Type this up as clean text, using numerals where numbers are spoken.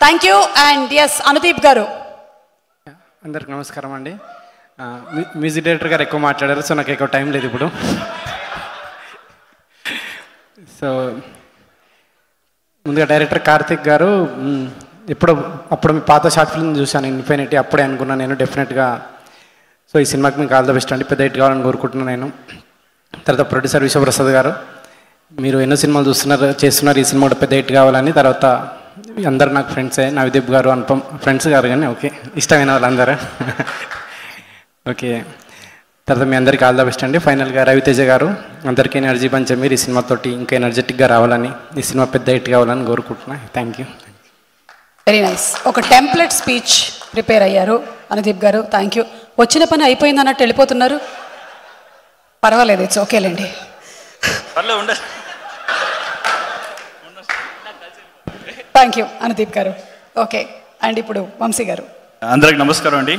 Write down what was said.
Thank you. And S Anudeep garu. అందరికి నమస్కారం అండి. మ్యూజిక్ డైరెక్టర్ గారు ఎక్కువ మాట్లాడారు, సో నాకు ఎక్కువ టైం లేదు ఇప్పుడు. సో ముందుగా డైరెక్టర్ కార్తిక్ గారు, అప్పుడు మీ పాత షార్ట్ ఫిల్మ్ చూశాను ఇన్ఫినిటీ, అప్పుడే అనుకున్నాను నేను డెఫినెట్గా సో ఈ సినిమాకి మీకు ఆల్ ద బెస్ట్ అండి, పెద్ద హిట్ కావాలని కోరుకుంటున్నాను నేను. తర్వాత ప్రొడ్యూసర్ విశ్వప్రసాద్ గారు, మీరు ఎన్నో సినిమాలు చేస్తున్నారు, ఈ సినిమా కూడా పెద్ద హిట్ కావాలని. తర్వాత అందరు నాకు ఫ్రెండ్సే, నవదీప్ గారు, అనుపమ్ ఫ్రెండ్స్ గారు కానీ ఓకే, ఇష్టమైన వాళ్ళందరూ ఓకే. తర్వాత మీ అందరికీ ఆల్ ద బెస్ట్ అండి. ఫైనల్గా రవితేజ గారు, అందరికీ ఎనర్జీ పంచే మీరు ఈ సినిమాతోటి ఇంకా ఎనర్జెటిక్గా రావాలని, ఈ సినిమా పెద్ద హిట్ కావాలని కోరుకుంటున్నాను. Thank you. Very nice. ఒక టెంప్లెట్ స్పీచ్ ప్రిపేర్ అయ్యారు అనుదీప్ గారు. Thank you. వచ్చిన పని అయిపోయింది అన్నట్టు వెళ్ళిపోతున్నారు. పర్వాలేదు, ఇట్స్ ఓకేలేండి. థ్యాంక్ యూ అనుదీప్ గారు. ఓకే. అండ్ ఇప్పుడు వంశీ గారు. అందరికి నమస్కారం అండి.